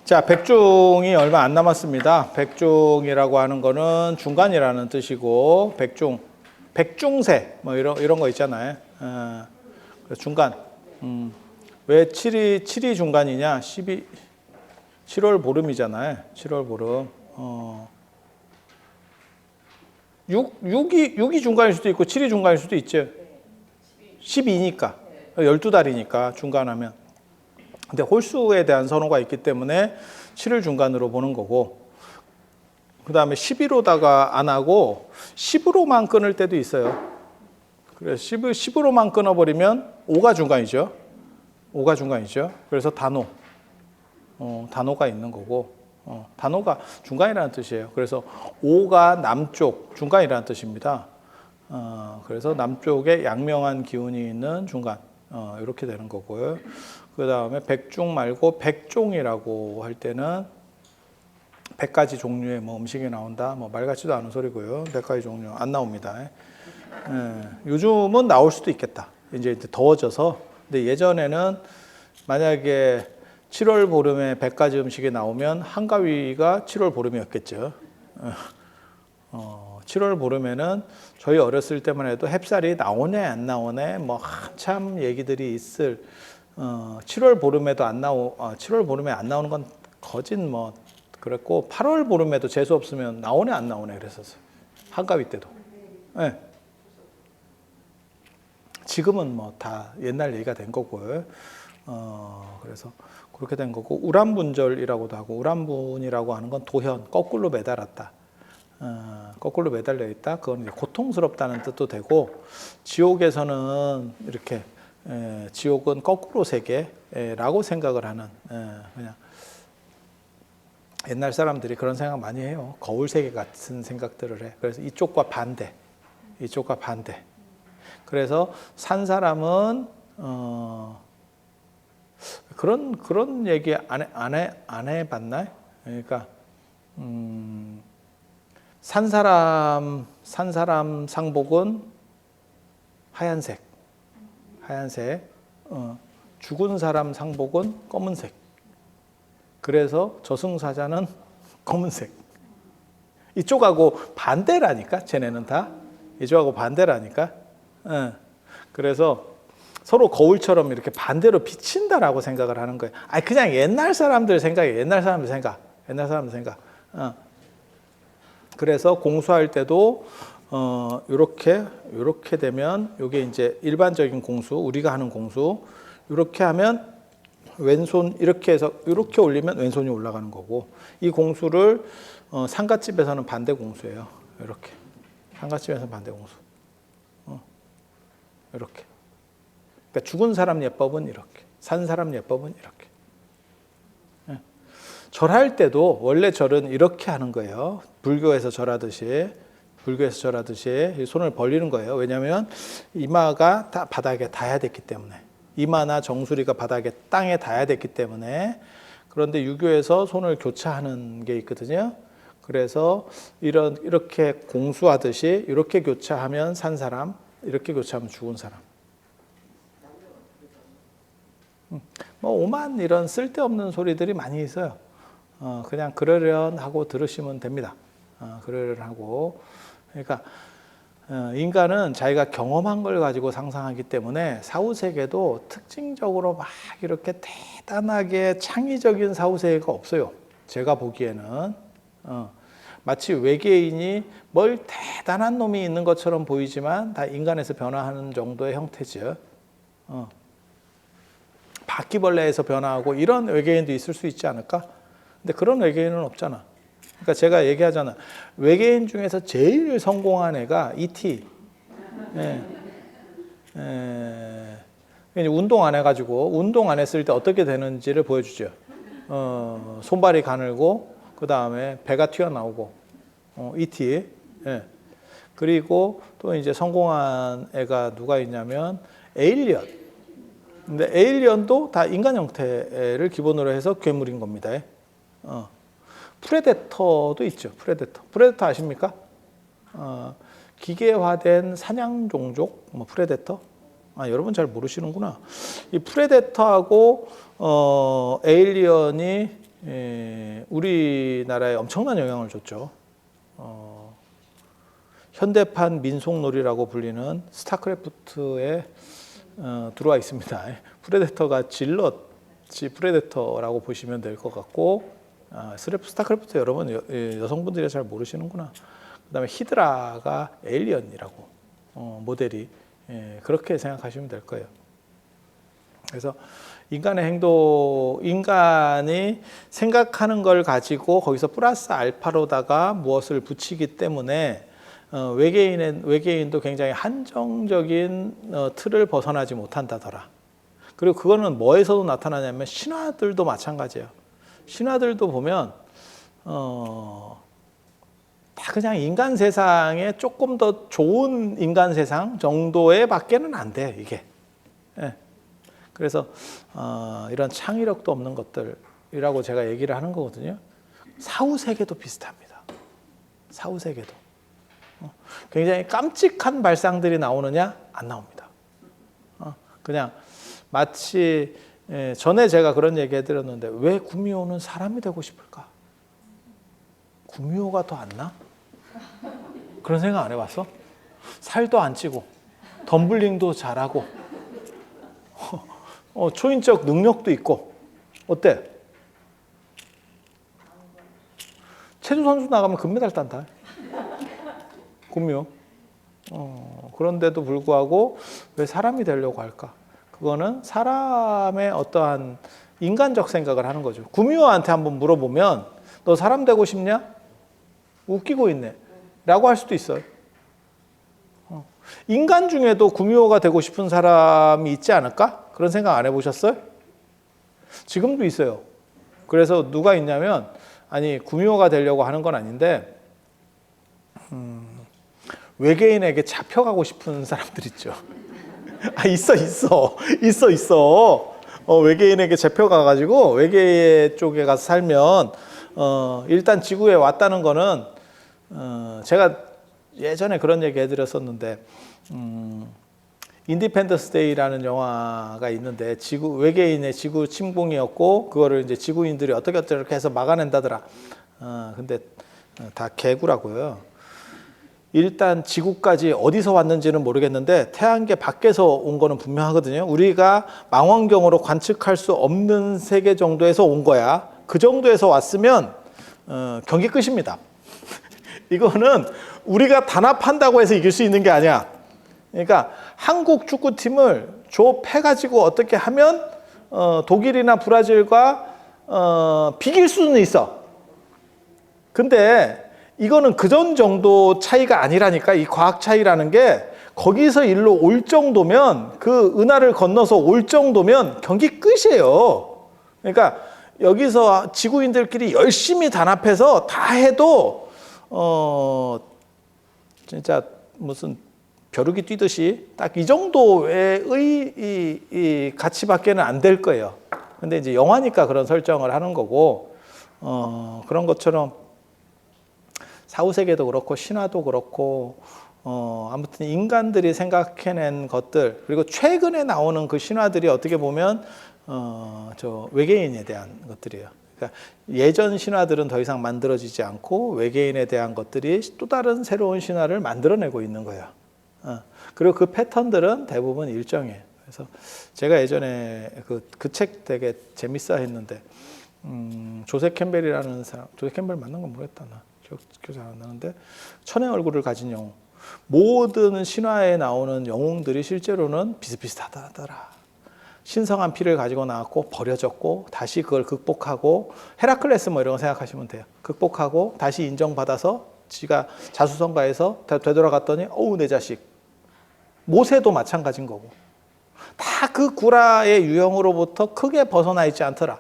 자, 백중이 얼마 안 남았습니다. 백중이라고 하는 거는 중간이라는 뜻이고, 백중세, 뭐 이런 거 있잖아요. 중간. 왜 7이 중간이냐? 7월 보름이잖아요. 7월 보름. 6이 중간일 수도 있고, 7이 중간일 수도 있죠. 12니까. 12달이니까, 중간하면. 근데 홀수에 대한 선호가 있기 때문에 7을 중간으로 보는 거고, 그 다음에 11호다가 안 하고 10으로만 끊을 때도 있어요. 그래서 10으로만 끊어버리면 5가 중간이죠. 5가 중간이죠. 그래서 단호가 있는 거고, 단호가 중간이라는 뜻이에요. 그래서 5가 남쪽, 중간이라는 뜻입니다. 그래서 남쪽에 양명한 기운이 있는 중간, 이렇게 되는 거고요. 그 다음에 백중 말고 백종이라고 할 때는 100가지 종류의 뭐 음식이 나온다. 뭐 말 같지도 않은 소리고요. 100가지 종류 안 나옵니다. 요즘은 나올 수도 있겠다. 이제 더워져서. 근데 예전에는 만약에 7월 보름에 100가지 음식이 나오면 한가위가 7월 보름이었겠죠. 7월 보름에는 저희 어렸을 때만 해도 햅쌀이 나오네 안 나오네 뭐 한참 얘기들이 있을 7월 보름에도 7월 보름에 안 나오는 건 거진 뭐 그랬고 8월 보름에도 재수 없으면 나오네 안 나오네 그랬었어요. 한가위 때도. 네. 지금은 뭐 다 옛날 얘기가 된 거고요. 그래서 그렇게 된 거고 우란분절이라고도 하고 우란분이라고 하는 건 도현 거꾸로 매달았다. 거꾸로 매달려 있다. 그건 이제 고통스럽다는 뜻도 되고 지옥에서는 이렇게 지옥은 거꾸로 세계라고 생각을 하는 그냥 옛날 사람들이 그런 생각 많이 해요. 거울 세계 같은 생각들을 해. 그래서 이쪽과 반대. 그래서 산 사람은 그런 얘기 안 해봤나요? 그러니까 산 사람 상복은 하얀색. 죽은 사람 상복은 검은색. 그래서 저승사자는 검은색. 이쪽하고 반대라니까, 쟤네는 다. 이쪽하고 반대라니까. 그래서 서로 거울처럼 이렇게 반대로 비친다라고 생각을 하는 거예요. 아니, 그냥 옛날 사람들 생각이에요. 옛날 사람들 생각. 그래서 공수할 때도 요렇게 되면 요게 이제 일반적인 공수, 우리가 하는 공수. 이렇게 하면 왼손 이렇게 해서 이렇게 올리면 왼손이 올라가는 거고 이 공수를 상갓집에서는 반대 공수예요. 이렇게 상갓집에서는 반대 공수. 이렇게. 그러니까 죽은 사람 예법은 이렇게, 산 사람 예법은 이렇게. 절할 때도 원래 절은 이렇게 하는 거예요. 불교에서 절하듯이 손을 벌리는 거예요. 왜냐하면 이마가 다 바닥에 닿아야 됐기 때문에. 이마나 정수리가 바닥에 땅에 닿아야 됐기 때문에. 그런데 유교에서 손을 교차하는 게 있거든요. 그래서 이렇게 공수하듯이 이렇게 교차하면 산 사람, 이렇게 교차하면 죽은 사람. 뭐 오만 이런 쓸데없는 소리들이 많이 있어요. 그냥 그러려하고 들으시면 됩니다. 그러려하고. 그러니까 인간은 자기가 경험한 걸 가지고 상상하기 때문에 사후세계도 특징적으로 막 이렇게 대단하게 창의적인 사후세계가 없어요. 제가 보기에는. 마치 외계인이 뭘 대단한 놈이 있는 것처럼 보이지만 다 인간에서 변화하는 정도의 형태죠. 바퀴벌레에서 변화하고 이런 외계인도 있을 수 있지 않을까? 근데 그런 외계인은 없잖아. 그러니까 제가 얘기하잖아. 외계인 중에서 제일 성공한 애가 E.T. 운동 안 해가지고 운동 안 했을 때 어떻게 되는지를 보여주죠. 손발이 가늘고 그 다음에 배가 튀어나오고 E.T. 그리고 또 이제 성공한 애가 누가 있냐면 에일리언. 근데 에일리언도 다 인간 형태를 기본으로 해서 괴물인 겁니다. 프레데터도 있죠. 프레데터 아십니까? 기계화된 사냥 종족, 뭐 프레데터. 여러분 잘 모르시는구나. 이 프레데터하고 에일리언이 우리나라에 엄청난 영향을 줬죠. 현대판 민속놀이라고 불리는 스타크래프트에 들어와 있습니다. 프레데터가 질럿이 프레데터라고 보시면 될 것 같고, 스타크래프트 여러분 여성분들이 잘 모르시는구나. 그다음에 히드라가 에일리언이라고 모델이 그렇게 생각하시면 될 거예요. 그래서 인간의 행동, 인간이 생각하는 걸 가지고 거기서 플러스 알파로다가 무엇을 붙이기 때문에 외계인도 굉장히 한정적인 틀을 벗어나지 못한다더라. 그리고 그거는 뭐에서도 나타나냐면 신화들도 마찬가지예요. 신화들도 보면 다 그냥 인간 세상에 조금 더 좋은 인간 세상 정도의 밖에는 안 돼, 이게. 예. 그래서 이런 창의력도 없는 것들이라고 제가 얘기를 하는 거거든요. 사후세계도 비슷합니다. 사후세계도. 굉장히 깜찍한 발상들이 나오느냐? 안 나옵니다. 그냥 마치 전에 제가 그런 얘기 해드렸는데 왜 구미호는 사람이 되고 싶을까? 구미호가 더 안 나? 그런 생각 안 해봤어? 살도 안 찌고 덤블링도 잘하고 초인적 능력도 있고 어때? 체조 선수 나가면 금메달 딴다. 구미호. 그런데도 불구하고 왜 사람이 되려고 할까? 그거는 사람의 어떠한 인간적 생각을 하는 거죠. 구미호한테 한번 물어보면 너 사람 되고 싶냐? 웃기고 있네. 라고 할 수도 있어요. 인간 중에도 구미호가 되고 싶은 사람이 있지 않을까? 그런 생각 안 해보셨어요? 지금도 있어요. 그래서 누가 있냐면 아니 구미호가 되려고 하는 건 아닌데 외계인에게 잡혀가고 싶은 사람들 있죠. 있어. 외계인에게 잡혀가가지고 외계 쪽에 가서 살면 일단 지구에 왔다는 거는 제가 예전에 그런 얘기 해드렸었는데 인디펜던스 데이라는 영화가 있는데 외계인의 지구 침공이었고 그거를 이제 지구인들이 어떻게 해서 막아낸다더라. 근데 다 개구라고요. 일단 지구까지 어디서 왔는지는 모르겠는데 태양계 밖에서 온 거는 분명하거든요. 우리가 망원경으로 관측할 수 없는 세계 정도에서 온 거야. 그 정도에서 왔으면 경기 끝입니다. 이거는 우리가 단합한다고 해서 이길 수 있는 게 아니야. 그러니까 한국 축구팀을 조업해가지고 어떻게 하면 독일이나 브라질과 비길 수는 있어. 근데 이거는 그전 정도 차이가 아니라니까. 이 과학 차이라는 게 거기서 일로 올 정도면 그 은하를 건너서 올 정도면 경기 끝이에요. 그러니까 여기서 지구인들끼리 열심히 단합해서 다 해도 진짜 무슨 벼룩이 뛰듯이 딱 이 정도의 이 가치밖에는 안 될 거예요. 근데 이제 영화니까 그런 설정을 하는 거고 그런 것처럼 사후세계도 그렇고 신화도 그렇고 아무튼 인간들이 생각해낸 것들 그리고 최근에 나오는 그 신화들이 어떻게 보면 저 외계인에 대한 것들이에요. 그러니까 예전 신화들은 더 이상 만들어지지 않고 외계인에 대한 것들이 또 다른 새로운 신화를 만들어내고 있는 거예요. 그리고 그 패턴들은 대부분 일정해요. 그래서 제가 예전에 그 책 되게 재밌어 했는데 조셉 캠벨이라는 사람, 조셉 캠벨 맞는 건 모르겠다 나. 기억 잘 안 나는데 천의 얼굴을 가진 영웅. 모든 신화에 나오는 영웅들이 실제로는 비슷비슷하더라. 신성한 피를 가지고 나왔고 버려졌고 다시 그걸 극복하고 헤라클레스 뭐 이런 거 생각하시면 돼요. 극복하고 다시 인정받아서 지가 자수성가해서 되돌아갔더니 어우 내 자식. 모세도 마찬가지인 거고. 다 그 구라의 유형으로부터 크게 벗어나 있지 않더라.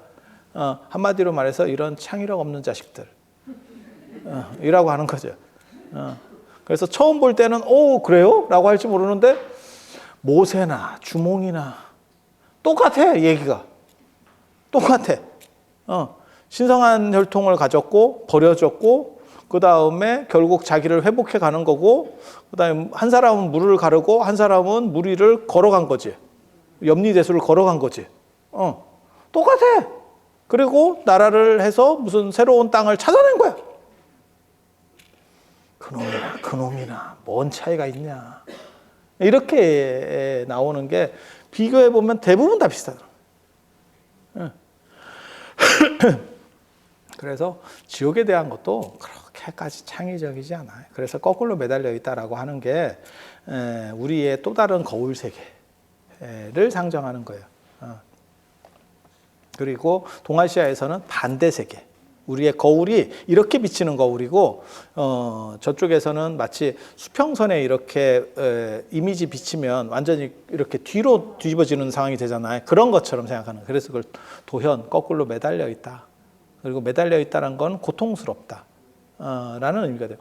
한마디로 말해서 이런 창의력 없는 자식들. 이라고 하는 거죠. 그래서 처음 볼 때는 오 그래요? 라고 할지 모르는데 모세나 주몽이나 똑같아 얘기가. 똑같아. 신성한 혈통을 가졌고 버려졌고 그 다음에 결국 자기를 회복해 가는 거고 그 다음에 한 사람은 물을 가르고 한 사람은 물 위를 걸어간 거지. 염리대수를 걸어간 거지. 똑같아. 그리고 나라를 해서 무슨 새로운 땅을 찾아낸 거야. 그놈이나 뭔 차이가 있냐. 이렇게 나오는 게 비교해 보면 대부분 다 비슷하다. 그래서 지옥에 대한 것도 그렇게까지 창의적이지 않아요. 그래서 거꾸로 매달려 있다라고 하는 게 우리의 또 다른 거울 세계를 상정하는 거예요. 그리고 동아시아에서는 반대 세계. 우리의 거울이 이렇게 비치는 거울이고 저쪽에서는 마치 수평선에 이렇게 이미지 비치면 완전히 이렇게 뒤로 뒤집어지는 상황이 되잖아요. 그런 것처럼 생각하는 거예요. 그래서 그걸 도현, 거꾸로 매달려 있다. 그리고 매달려 있다는 건 고통스럽다. 라는 의미가 돼요.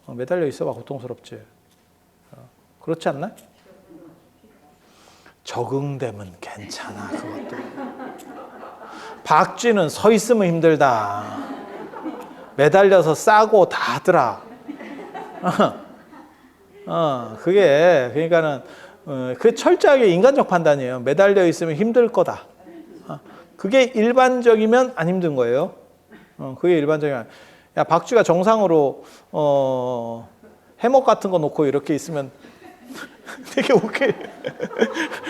매달려 있어봐 고통스럽지. 그렇지 않나? 적응되면 괜찮아 그것도. 박쥐는 서 있으면 힘들다. 매달려서 싸고 다 하더라. 그게 그러니까는 그 철저하게 인간적 판단이에요. 매달려 있으면 힘들 거다. 그게 일반적이면 안 힘든 거예요. 그게 일반적이면. 야, 박쥐가 정상으로 해먹 같은 거 놓고 이렇게 있으면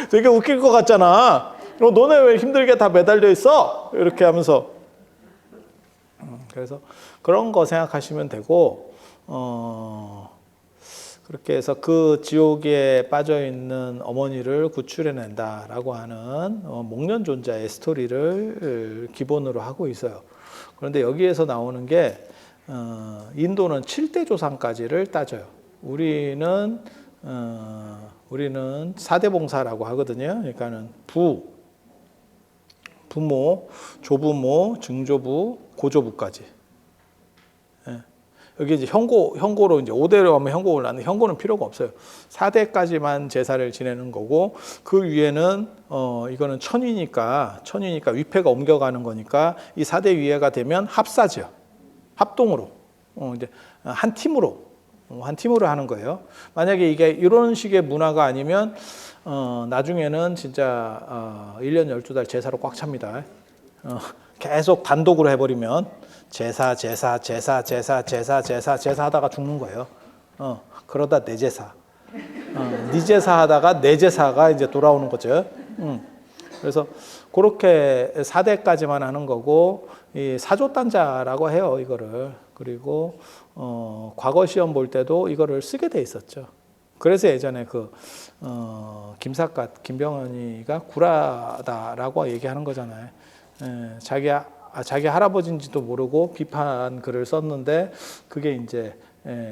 되게 웃길 것 같잖아. 너네 왜 힘들게 다 매달려 있어? 이렇게 하면서. 그래서 그런 거 생각하시면 되고, 그렇게 해서 그 지옥에 빠져 있는 어머니를 구출해낸다라고 하는 목련존자의 스토리를 기본으로 하고 있어요. 그런데 여기에서 나오는 게 인도는 7대 조상까지를 따져요. 우리는 4대 봉사라고 하거든요. 그러니까는 부모, 조부모, 증조부, 고조부까지. 예. 여기 이제 형고로 이제 5대로 하면 형고를 나는데 형고는 필요가 없어요. 4대까지만 제사를 지내는 거고 그 위에는 이거는 천위니까 위패가 옮겨가는 거니까 이 4대 위에가 되면 합사죠. 합동으로 이제 한 팀으로 하는 거예요. 만약에 이게 이런 식의 문화가 아니면 나중에는 진짜 1년 12달 제사로 꽉 찹니다. 계속 단독으로 해버리면 제사 하다가 죽는 거예요. 그러다 내 제사. 네 제사 하다가 내 제사가 이제 돌아오는 거죠. 그래서 그렇게 4대까지만 하는 거고 이 사조단자라고 해요, 이거를. 그리고 과거 시험 볼 때도 이거를 쓰게 돼 있었죠. 그래서 예전에 김병헌이가 구라다라고 얘기하는 거잖아요. 자기 할아버지인지도 모르고 비판 글을 썼는데 그게 이제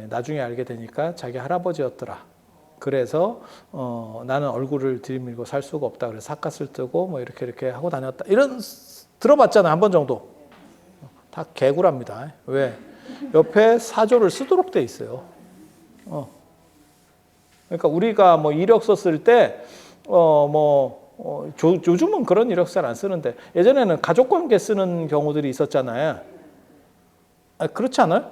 나중에 알게 되니까 자기 할아버지였더라. 그래서 나는 얼굴을 들이밀고 살 수가 없다. 그래서 삿갓을 뜨고 뭐 이렇게 하고 다녔다. 이런 들어봤잖아요, 한 번 정도. 다 개구랍니다. 왜? 옆에 사조를 쓰도록 돼 있어요. 그러니까 우리가 뭐 이력서 쓸 때 요즘은 그런 이력서 잘 안 쓰는데 예전에는 가족관계 쓰는 경우들이 있었잖아요. 그렇지 않아요?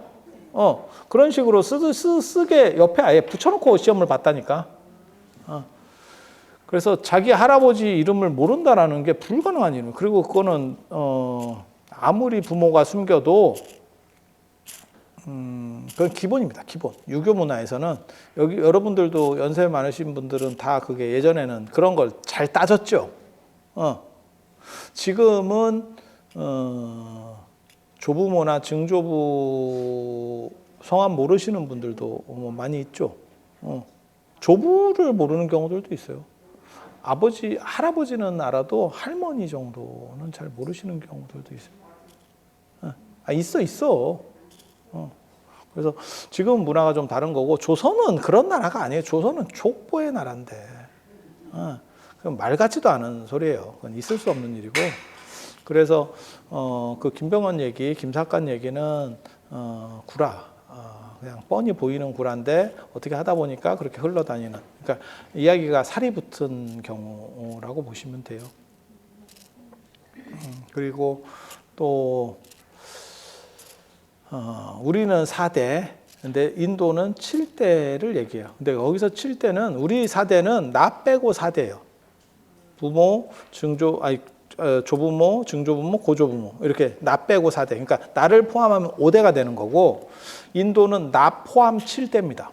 그런 식으로 쓰게 옆에 아예 붙여놓고 시험을 봤다니까. 그래서 자기 할아버지 이름을 모른다라는 게 불가능한 일이에요. 그리고 그거는 아무리 부모가 숨겨도 그건 기본입니다. 기본. 유교 문화에서는 여기 여러분들도 연세 많으신 분들은 다 그게 예전에는 그런 걸 잘 따졌죠. 지금은 조부모나 증조부 성함 모르시는 분들도 많이 있죠. 조부를 모르는 경우들도 있어요. 할아버지는 알아도 할머니 정도는 잘 모르시는 경우들도 있어요. 있어. 그래서 지금 문화가 좀 다른 거고 조선은 그런 나라가 아니에요. 조선은 족보의 나라인데 그건 말 같지도 않은 소리예요. 그건 있을 수 없는 일이고. 그래서 그 김병헌 얘기, 김사관 얘기는 구라, 그냥 뻔히 보이는 구라인데 어떻게 하다 보니까 그렇게 흘러다니는. 그러니까 이야기가 살이 붙은 경우라고 보시면 돼요. 그리고 또 우리는 4대, 근데 인도는 7대를 얘기해요. 근데 여기서 7대는 우리 4대는 나 빼고 4대예요. 부모, 조부모, 증조부모, 고조부모 이렇게 나 빼고 4대. 그러니까 나를 포함하면 5대가 되는 거고 인도는 나 포함 7대입니다.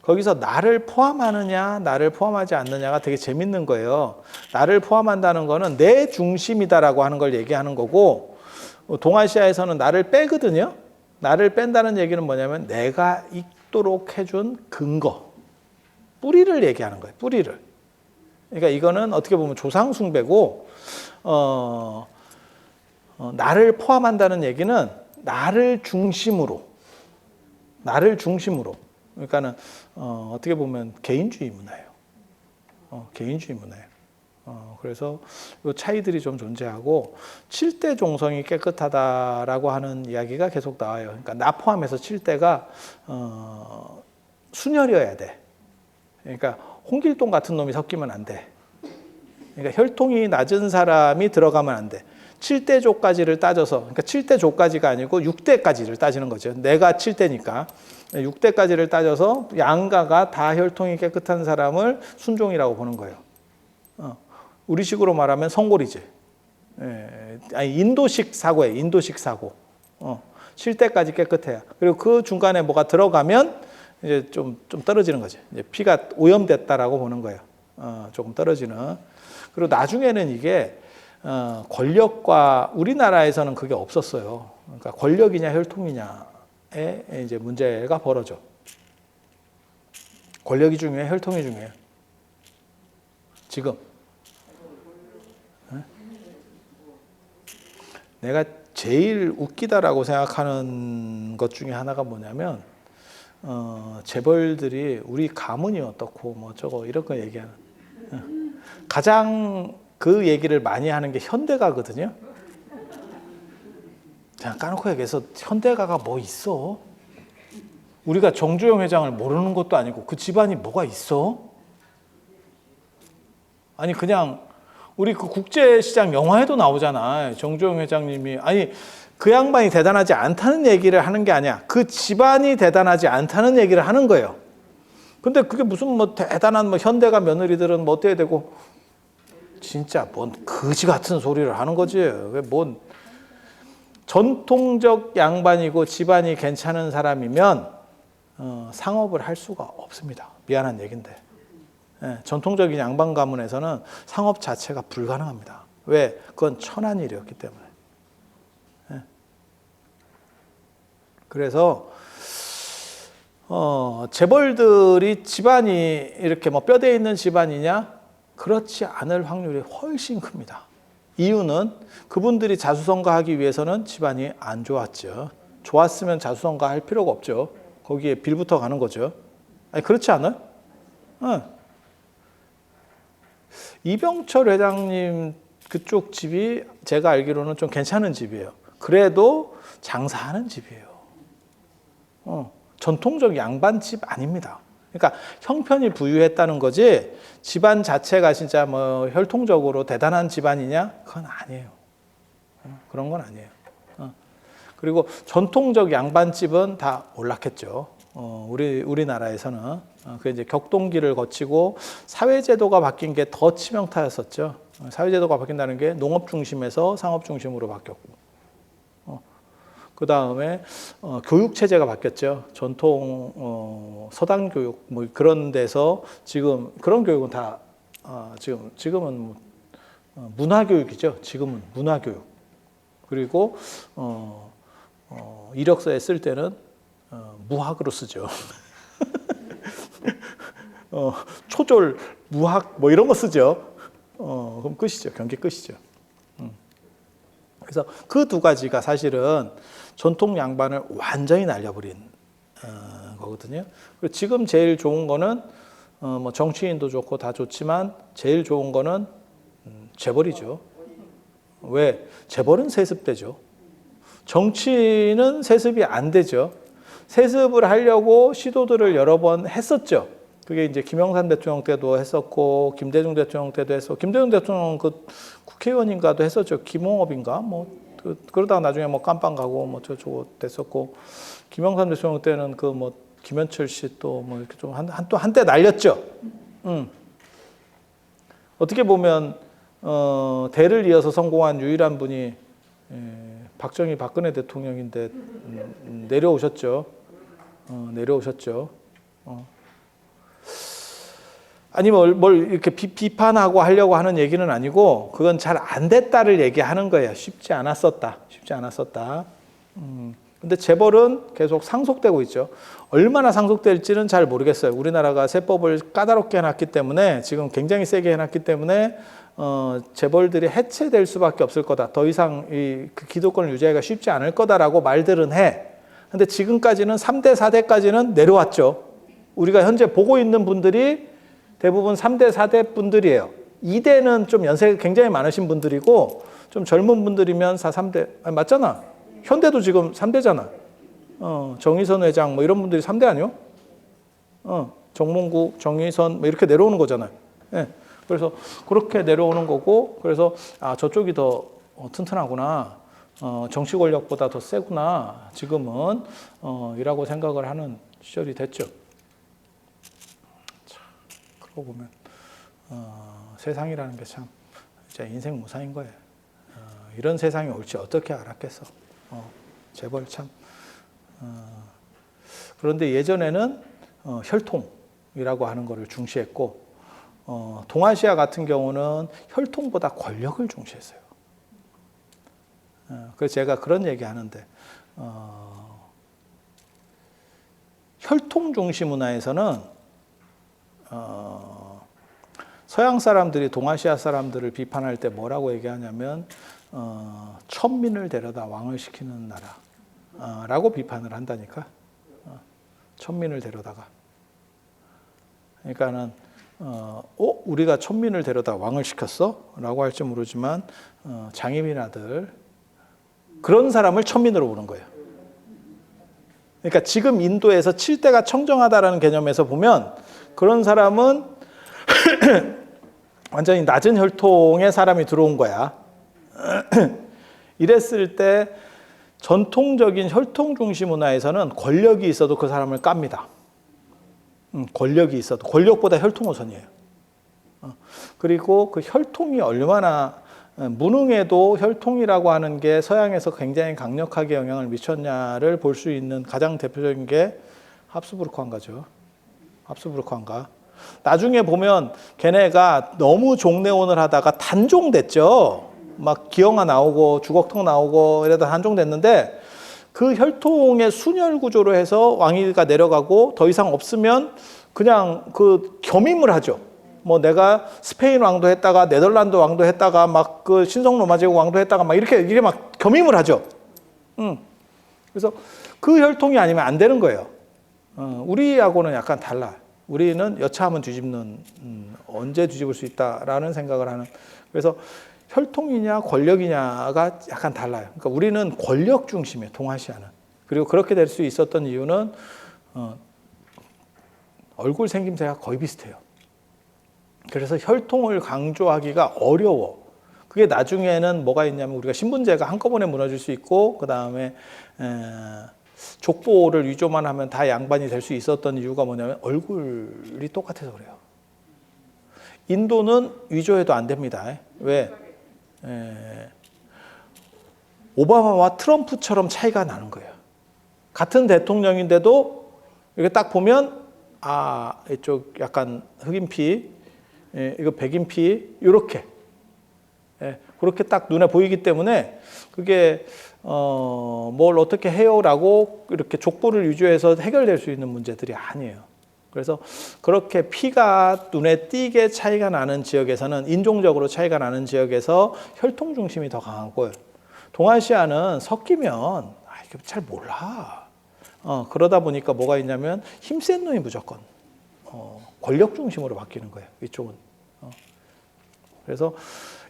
거기서 나를 포함하느냐, 나를 포함하지 않느냐가 되게 재밌는 거예요. 나를 포함한다는 거는 내 중심이다라고 하는 걸 얘기하는 거고 동아시아에서는 나를 빼거든요. 나를 뺀다는 얘기는 뭐냐면 내가 있도록 해준 근거, 뿌리를 얘기하는 거예요. 뿌리를. 그러니까 이거는 어떻게 보면 조상 숭배고 나를 포함한다는 얘기는 나를 중심으로 그러니까는 어떻게 보면 개인주의 문화예요. 개인주의 문화예요. 그래서 이 차이들이 좀 존재하고 7대 종성이 깨끗하다라고 하는 이야기가 계속 나와요. 그러니까 나 포함해서 7대가 순혈이어야 돼. 그러니까 홍길동 같은 놈이 섞이면 안 돼. 그러니까 혈통이 낮은 사람이 들어가면 안 돼. 7대조까지를 따져서, 그러니까 7대조까지가 아니고 6대까지를 따지는 거죠. 내가 7대니까. 6대까지를 따져서 양가가 다 혈통이 깨끗한 사람을 순종이라고 보는 거예요. 우리식으로 말하면 성골이지. 아니, 인도식 사고예요. 인도식 사고. 7대까지 깨끗해야. 그리고 그 중간에 뭐가 들어가면 이제 좀 떨어지는 거지. 이제 피가 오염됐다라고 보는 거예요. 조금 떨어지는. 그리고 나중에는 이게 권력과 우리나라에서는 그게 없었어요. 그러니까 권력이냐 혈통이냐에 이제 문제가 벌어져. 권력이 중요해, 혈통이 중요해. 지금 내가 제일 웃기다라고 생각하는 것 중에 하나가 뭐냐면 재벌들이 우리 가문이 어떻고 뭐 저거 이런 거 얘기하는 가장 그 얘기를 많이 하는 게 현대가거든요. 그냥 까놓고 얘기해서 현대가가 뭐 있어? 우리가 정주영 회장을 모르는 것도 아니고 그 집안이 뭐가 있어? 아니 그냥 우리 그 국제시장 영화에도 나오잖아. 정주영 회장님이 아니 그 양반이 대단하지 않다는 얘기를 하는 게 아니야. 그 집안이 대단하지 않다는 얘기를 하는 거예요. 근데 그게 무슨 뭐 대단한 뭐 현대가 며느리들은 뭐 어때야 되고 진짜 뭔 거지 같은 소리를 하는 거지. 왜 뭔 전통적 양반이고 집안이 괜찮은 사람이면 상업을 할 수가 없습니다. 미안한 얘긴데. 전통적인 양반 가문에서는 상업 자체가 불가능합니다. 왜? 그건 천한 일이었기 때문에. 그래서 재벌들이 집안이 이렇게 뭐 뼈대 있는 집안이냐? 그렇지 않을 확률이 훨씬 큽니다. 이유는 그분들이 자수성가하기 위해서는 집안이 안 좋았죠. 좋았으면 자수성가 할 필요가 없죠. 거기에 빌부터 가는 거죠. 아니 그렇지 않아요? 이병철 회장님 그쪽 집이 제가 알기로는 좀 괜찮은 집이에요. 그래도 장사하는 집이에요. 전통적 양반집 아닙니다. 그러니까 형편이 부유했다는 거지 집안 자체가 진짜 뭐 혈통적으로 대단한 집안이냐? 그건 아니에요. 그런 건 아니에요. 그리고 전통적 양반집은 다 몰락했죠. 우리나라에서는 그 이제 격동기를 거치고 사회제도가 바뀐 게 더 치명타였었죠. 사회제도가 바뀐다는 게 농업 중심에서 상업 중심으로 바뀌었고, 그 다음에 교육 체제가 바뀌었죠. 전통 서당 교육 뭐 그런 데서 지금 그런 교육은 다 지금은 문화 교육이죠. 지금은 문화 교육. 그리고 이력서에 쓸 때는 무학으로 쓰죠. 초졸, 무학 뭐 이런 거 쓰죠. 그럼 끝이죠. 경기 끝이죠. 그래서 그 두 가지가 사실은 전통 양반을 완전히 날려버린 거거든요. 그리고 지금 제일 좋은 거는 뭐 정치인도 좋고 다 좋지만 제일 좋은 거는 재벌이죠. 왜? 재벌은 세습되죠. 정치는 세습이 안 되죠. 세습을 하려고 시도들을 여러 번 했었죠. 그게 이제 김영삼 대통령 때도 했었고, 김대중 대통령 때도 했었고, 김대중 대통령 그 국회의원인가도 했었죠. 김홍업인가? 그러다가 나중에 뭐 깜빵 가고 뭐 저거 됐었고, 김영삼 대통령 때는 그 뭐 김현철 씨 또 뭐 이렇게 좀 한때 날렸죠. 어떻게 보면 대를 이어서 성공한 유일한 분이 박정희 박근혜 대통령인데 내려오셨죠. 내려오셨죠. 아니 뭘 이렇게 비판하고 하려고 하는 얘기는 아니고 그건 잘 안 됐다를 얘기하는 거예요. 쉽지 않았었다. 쉽지 않았었다. 근데 재벌은 계속 상속되고 있죠. 얼마나 상속될지는 잘 모르겠어요. 우리나라가 세법을 까다롭게 해놨기 때문에 지금 굉장히 세게 해놨기 때문에 재벌들이 해체될 수밖에 없을 거다. 더 이상 그 기득권을 유지하기가 쉽지 않을 거다라고 말들은 해. 근데 지금까지는 3대, 4대까지는 내려왔죠. 우리가 현재 보고 있는 분들이 대부분 3대, 4대 분들이에요. 2대는 좀 연세가 굉장히 많으신 분들이고 좀 젊은 분들이면 4, 3대. 아니, 맞잖아. 현대도 지금 3대잖아. 정의선 회장 뭐 이런 분들이 3대 아니요? 정몽국, 정의선 뭐 이렇게 내려오는 거잖아요. 예. 그래서 그렇게 내려오는 거고 그래서 저쪽이 더 튼튼하구나. 정치 권력보다 더 세구나. 지금은 이라고 생각을 하는 시절이 됐죠. 자, 그러고 보면 세상이라는 게 참 진짜 인생 무사인 거예요. 이런 세상이 올지 어떻게 알았겠어. 재벌 참. 그런데 예전에는 혈통이라고 하는 것을 중시했고 동아시아 같은 경우는 혈통보다 권력을 중시했어요. 그래서 제가 그런 얘기 하는데 혈통 중시 문화에서는 서양 사람들이 동아시아 사람들을 비판할 때 뭐라고 얘기하냐면 천민을 데려다 왕을 시키는 나라라고 비판을 한다니까. 천민을 데려다가. 그러니까는 우리가 천민을 데려다 왕을 시켰어? 라고 할지 모르지만 장애인 아들 그런 사람을 천민으로 보는 거예요. 그러니까 지금 인도에서 7대가 청정하다라는 개념에서 보면 그런 사람은 완전히 낮은 혈통의 사람이 들어온 거야. 이랬을 때 전통적인 혈통 중시 문화에서는 권력이 있어도 그 사람을 깝니다. 권력이 있어도 권력보다 혈통 우선이에요. 그리고 그 혈통이 얼마나 무능해도 혈통이라고 하는 게 서양에서 굉장히 강력하게 영향을 미쳤냐를 볼 수 있는 가장 대표적인 게 합스부르크 황가죠. 합스부르크 황가. 나중에 보면 걔네가 너무 종래혼을 하다가 단종됐죠. 막 기형아 나오고 주걱턱 나오고 이러다 단종됐는데 그 혈통의 순혈 구조로 해서 왕위가 내려가고 더 이상 없으면 그냥 그 겸임을 하죠. 뭐 내가 스페인 왕도 했다가 네덜란드 왕도 했다가 막 그 신성 로마 제국 왕도 했다가 막 이렇게 막 겸임을 하죠. 그래서 그 혈통이 아니면 안 되는 거예요. 우리하고는 약간 달라. 우리는 여차하면 뒤집는 언제 뒤집을 수 있다라는 생각을 하는. 그래서 혈통이냐 권력이냐가 약간 달라요. 그러니까 우리는 권력 중심이에요. 동아시아는. 그리고 그렇게 될 수 있었던 이유는 얼굴 생김새가 거의 비슷해요. 그래서 혈통을 강조하기가 어려워. 그게 나중에는 뭐가 있냐면 우리가 신분제가 한꺼번에 무너질 수 있고 그 다음에 족보를 위조만 하면 다 양반이 될 수 있었던 이유가 뭐냐면 얼굴이 똑같아서 그래요. 인도는 위조해도 안 됩니다. 왜? 오바마와 트럼프처럼 차이가 나는 거예요. 같은 대통령인데도 이렇게 딱 보면 이쪽 약간 흑인피, 이거 백인피 이렇게 그렇게 딱 눈에 보이기 때문에 그게 뭘 어떻게 해요라고 이렇게 족보를 위조해서 해결될 수 있는 문제들이 아니에요. 그래서 그렇게 피가 눈에 띄게 차이가 나는 지역에서는 인종적으로 차이가 나는 지역에서 혈통 중심이 더 강하고요. 동아시아는 섞이면 이게 잘 몰라. 그러다 보니까 뭐가 있냐면 힘센 놈이 무조건 권력 중심으로 바뀌는 거예요. 이쪽은. 그래서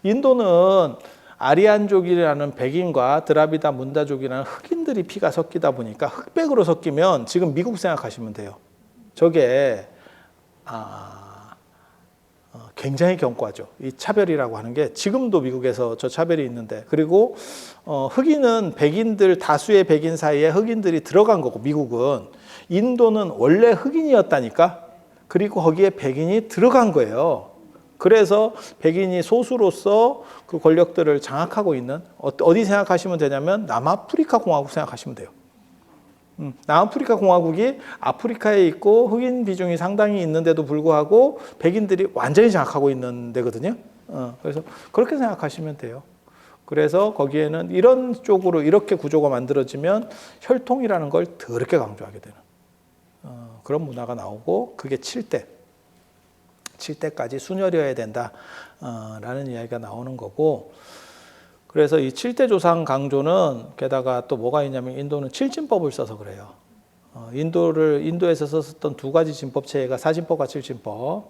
인도는 아리안족이라는 백인과 드라비다 문다족이라는 흑인들이 피가 섞이다 보니까 흑백으로 섞이면 지금 미국 생각하시면 돼요. 저게 굉장히 견고하죠. 이 차별이라고 하는 게 지금도 미국에서 저 차별이 있는데 그리고 흑인은 백인들 다수의 백인 사이에 흑인들이 들어간 거고 미국은 인도는 원래 흑인이었다니까 그리고 거기에 백인이 들어간 거예요. 그래서 백인이 소수로서 그 권력들을 장악하고 있는 어디 생각하시면 되냐면 남아프리카 공화국 생각하시면 돼요. 남아프리카 공화국이 아프리카에 있고 흑인 비중이 상당히 있는데도 불구하고 백인들이 완전히 장악하고 있는 데거든요. 그래서 그렇게 생각하시면 돼요. 그래서 거기에는 이런 쪽으로 이렇게 구조가 만들어지면 혈통이라는 걸 더럽게 강조하게 되는 그런 문화가 나오고 그게 7대까지 순혈이어야 된다라는 이야기가 나오는 거고 그래서 이 7대 조상 강조는 게다가 또 뭐가 있냐면 인도는 7진법을 써서 그래요. 인도에서 썼던 두 가지 진법 체계가 4진법과 7진법.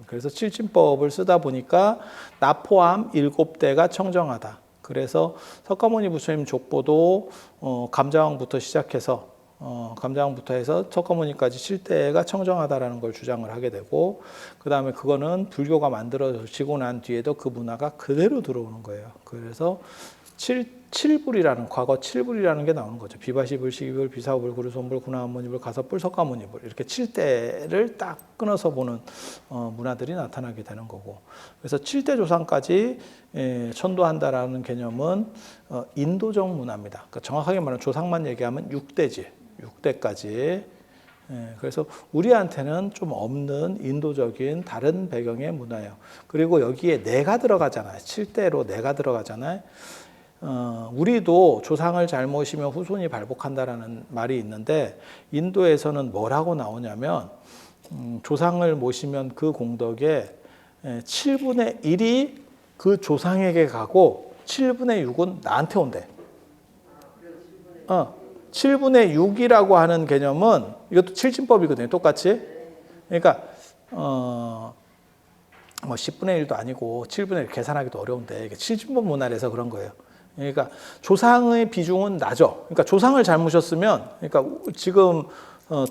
그래서 7진법을 쓰다 보니까 나 포함 7대가 청정하다. 그래서 석가모니 부처님 족보도 감자왕부터 시작해서 감자왕부터 해서 석가모니까지 7대가 청정하다라는 걸 주장을 하게 되고 그 다음에 그거는 불교가 만들어지고 난 뒤에도 그 문화가 그대로 들어오는 거예요. 그래서 7불이라는 과거 7불이라는 게 나오는 거죠. 비바시불, 시기불, 비사불, 구루손불, 구나모니불, 가섭불, 석가모니불 이렇게 7대를 딱 끊어서 보는 문화들이 나타나게 되는 거고 그래서 7대 조상까지 천도한다라는 개념은 인도적 문화입니다. 그러니까 정확하게 말하면 조상만 얘기하면 6대지 6대까지 그래서 우리한테는 좀 없는 인도적인 다른 배경의 문화예요. 그리고 여기에 내가 들어가잖아요. 7대로 내가 들어가잖아요. 우리도 조상을 잘 모시면 후손이 발복한다라는 말이 있는데 인도에서는 뭐라고 나오냐면 조상을 모시면 그 공덕의 7분의 1이 그 조상에게 가고 7분의 6은 나한테 온대. 7분의 6이라고 하는 개념은 이것도 7진법이거든요. 똑같이. 그러니까 뭐 10분의 1도 아니고 7분의 1 계산하기도 어려운데 이게 7진법 문화라서 그런 거예요. 그러니까 조상의 비중은 낮죠. 그러니까 조상을 잘 모셨으면 그러니까 지금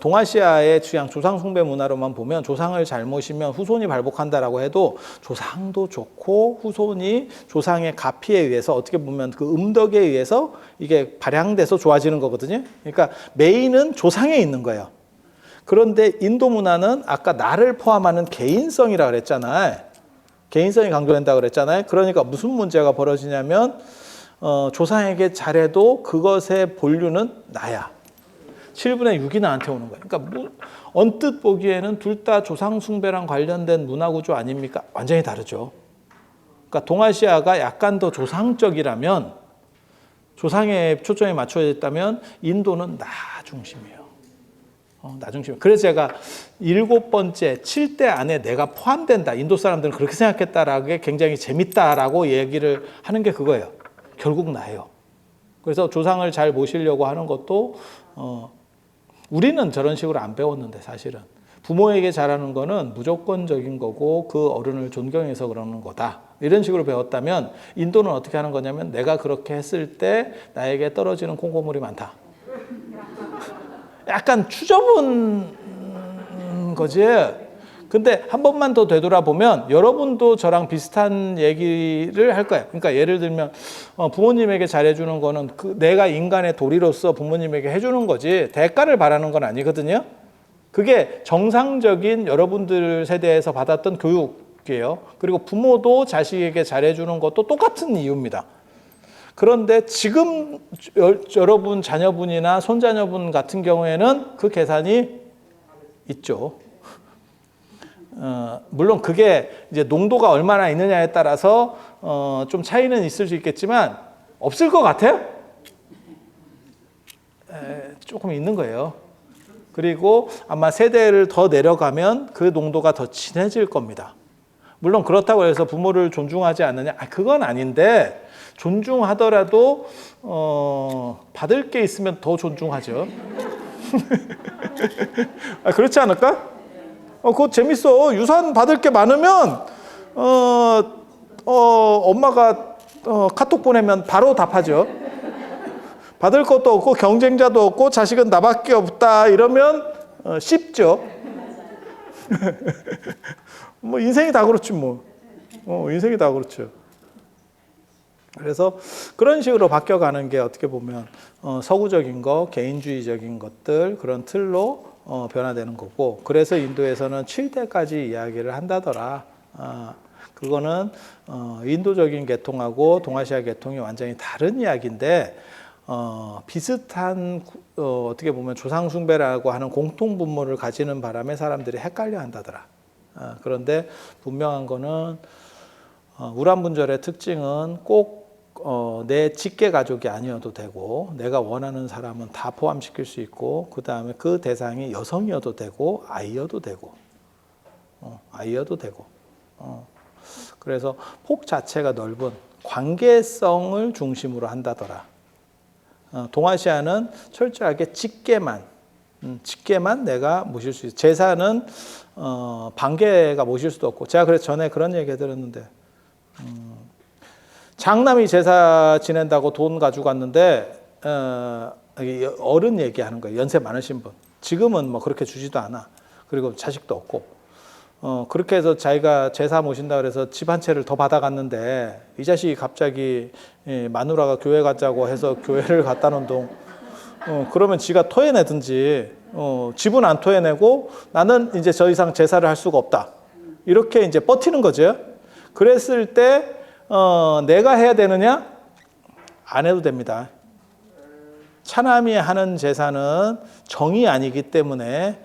동아시아의 취향 조상 숭배 문화로만 보면 조상을 잘 모시면 후손이 발복한다라고 해도 조상도 좋고 후손이 조상의 가피에 의해서 어떻게 보면 그 음덕에 의해서 이게 발양돼서 좋아지는 거거든요. 그러니까 메인은 조상에 있는 거예요. 그런데 인도 문화는 아까 나를 포함하는 개인성이라고 그랬잖아요. 개인성이 강조된다고 그랬잖아요. 그러니까 무슨 문제가 벌어지냐면 조상에게 잘해도 그것의 본류는 나야. 7분의 6이 나한테 오는 거예요. 그러니까 언뜻 보기에는 둘 다 조상 숭배랑 관련된 문화 구조 아닙니까? 완전히 다르죠. 그러니까 동아시아가 약간 더 조상적이라면 조상에 초점이 맞춰져 있다면 인도는 나 중심이에요. 나 중심. 그래서 제가 7번째 7대 안에 내가 포함된다. 인도 사람들은 그렇게 생각했다라는 게 굉장히 재밌다라고 얘기를 하는 게 그거예요. 결국 나예요. 그래서 조상을 잘 모시려고 하는 것도 우리는 저런 식으로 안 배웠는데 사실은 부모에게 잘하는 거는 무조건적인 거고 그 어른을 존경해서 그러는 거다. 이런 식으로 배웠다면 인도는 어떻게 하는 거냐면 내가 그렇게 했을 때 나에게 떨어지는 콩고물이 많다. 약간 추접은 거지. 근데 한 번만 더 되돌아보면 여러분도 저랑 비슷한 얘기를 할 거예요. 그러니까 예를 들면 부모님에게 잘해주는 거는 내가 인간의 도리로서 부모님에게 해주는 거지 대가를 바라는 건 아니거든요. 그게 정상적인 여러분들 세대에서 받았던 교육이에요. 그리고 부모도 자식에게 잘해주는 것도 똑같은 이유입니다. 그런데 지금 여러분 자녀분이나 손자녀분 같은 경우에는 그 계산이 있죠. 물론 그게 이제 농도가 얼마나 있느냐에 따라서 좀 차이는 있을 수 있겠지만 없을 것 같아요? 조금 있는 거예요. 그리고 아마 세대를 더 내려가면 그 농도가 더 진해질 겁니다. 물론 그렇다고 해서 부모를 존중하지 않느냐? 그건 아닌데 존중하더라도 받을 게 있으면 더 존중하죠. 그렇지 않을까? 그거 재밌어. 유산 받을 게 많으면 엄마가 카톡 보내면 바로 답하죠. 받을 것도 없고 경쟁자도 없고 자식은 나밖에 없다 이러면 쉽죠. 뭐 인생이 다 그렇지 뭐. 인생이 다 그렇죠. 그래서 그런 식으로 바뀌어가는 게 어떻게 보면 서구적인 거, 개인주의적인 것들 그런 틀로 변화되는 거고 그래서 인도에서는 7대까지 이야기를 한다더라. 그거는 인도적인 계통하고 동아시아 계통이 완전히 다른 이야기인데 비슷한 어떻게 보면 조상 숭배라고 하는 공통 분모를 가지는 바람에 사람들이 헷갈려 한다더라. 그런데 분명한 거는 우란분절의 특징은 꼭 내 직계 가족이 아니어도 되고 내가 원하는 사람은 다 포함시킬 수 있고 그 다음에 그 대상이 여성이어도 되고 아이여도 되고 그래서 폭 자체가 넓은 관계성을 중심으로 한다더라. 동아시아는 철저하게 직계만 내가 모실 수 있어. 제사는 반계가 모실 수도 없고 제가 그래서 전에 그런 얘기 들었는데 장남이 제사 지낸다고 돈 가지고 갔는데 어른 얘기하는 거예요. 연세 많으신 분. 지금은 뭐 그렇게 주지도 않아. 그리고 자식도 없고 그렇게 해서 자기가 제사 모신다 그래서 집 한 채를 더 받아갔는데 이 자식이 갑자기 마누라가 교회 가자고 해서 교회를 갖다 놓은 동 그러면 지가 토해내든지 집은 안 토해내고 나는 이제 더 이상 제사를 할 수가 없다. 이렇게 이제 버티는 거죠. 그랬을 때 내가 해야 되느냐? 안 해도 됩니다. 차남이 하는 제사는 정이 아니기 때문에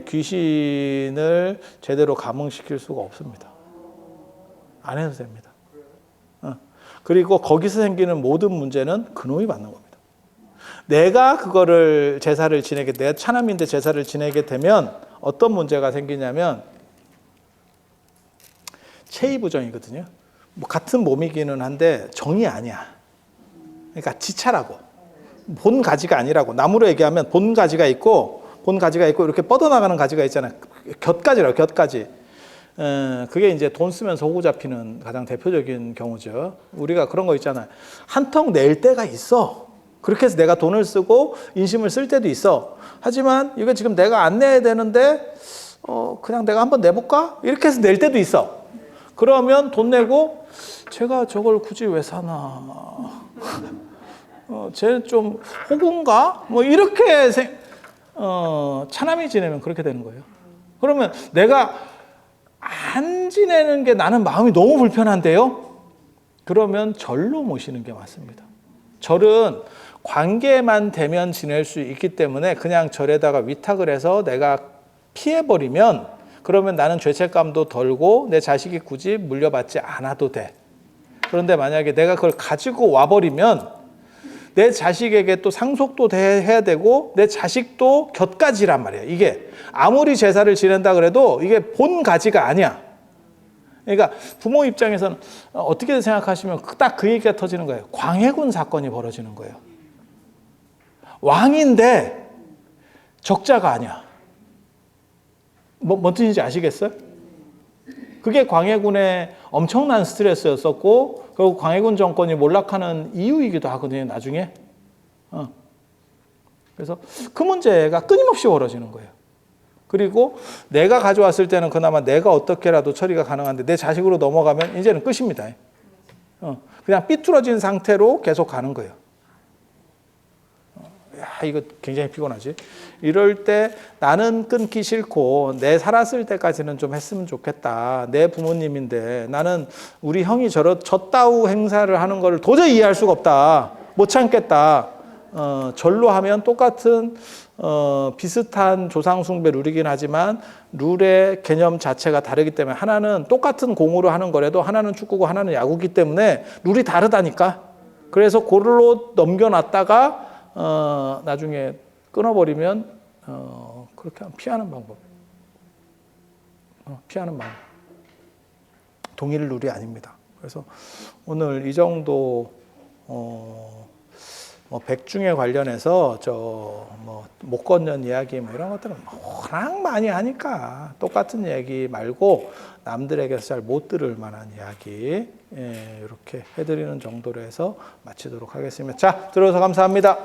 귀신을 제대로 감응시킬 수가 없습니다. 안 해도 됩니다. 그리고 거기서 생기는 모든 문제는 그놈이 받는 겁니다. 내가 그거를 제사를 지내게, 내가 차남인데 제사를 지내게 되면 어떤 문제가 생기냐면 체이부정이거든요. 뭐 같은 몸이기는 한데 정이 아니야. 그러니까 지차라고. 본 가지가 아니라고. 나무로 얘기하면 본 가지가 있고 이렇게 뻗어나가는 가지가 있잖아요. 곁가지라고, 곁가지. 그게 이제 돈 쓰면서 호구 잡히는 가장 대표적인 경우죠. 우리가 그런 거 있잖아요. 한턱 낼 때가 있어. 그렇게 해서 내가 돈을 쓰고 인심을 쓸 때도 있어. 하지만 이거 지금 내가 안 내야 되는데 그냥 내가 한번 내볼까? 이렇게 해서 낼 때도 있어. 그러면 돈 내고 제가 저걸 굳이 왜 사나? 쟤 좀 호구인가? 뭐 이렇게 차남이 지내면 그렇게 되는 거예요. 그러면 내가 안 지내는 게 나는 마음이 너무 불편한데요? 그러면 절로 모시는 게 맞습니다. 절은 관계만 되면 지낼 수 있기 때문에 그냥 절에다가 위탁을 해서 내가 피해버리면 그러면 나는 죄책감도 덜고 내 자식이 굳이 물려받지 않아도 돼. 그런데 만약에 내가 그걸 가지고 와버리면 내 자식에게 또 상속도 해야 되고 내 자식도 곁가지란 말이야. 이게 아무리 제사를 지낸다 그래도 이게 본 가지가 아니야. 그러니까 부모 입장에서는 어떻게 생각하시면 딱 그 얘기가 터지는 거예요. 광해군 사건이 벌어지는 거예요. 왕인데 적자가 아니야. 뭔 뜻인지 아시겠어요? 그게 광해군의 엄청난 스트레스였었고 결국 광해군 정권이 몰락하는 이유이기도 하거든요. 나중에. 그래서 그 문제가 끊임없이 벌어지는 거예요. 그리고 내가 가져왔을 때는 그나마 내가 어떻게라도 처리가 가능한데 내 자식으로 넘어가면 이제는 끝입니다. 그냥 삐뚤어진 상태로 계속 가는 거예요. 야, 이거 굉장히 피곤하지. 이럴 때 나는 끊기 싫고 내 살았을 때까지는 좀 했으면 좋겠다. 내 부모님인데 나는 우리 형이 저따우 행사를 하는 걸 도저히 이해할 수가 없다. 못 참겠다. 절로 하면 똑같은 비슷한 조상 숭배 룰이긴 하지만 룰의 개념 자체가 다르기 때문에 하나는 똑같은 공으로 하는 거라도 하나는 축구고 하나는 야구기 때문에 룰이 다르다니까. 그래서 그걸로 넘겨놨다가 나중에 끊어버리면 그렇게 하면 피하는 방법. 피하는 방법. 동일 룰이 아닙니다. 그래서 오늘 이 정도 백중에 관련해서 못 걷는 이야기 이런 것들은 워낙 많이 하니까 똑같은 얘기 말고 남들에게서 잘 못 들을 만한 이야기 이렇게 해드리는 정도로 해서 마치도록 하겠습니다. 자, 들어서 감사합니다.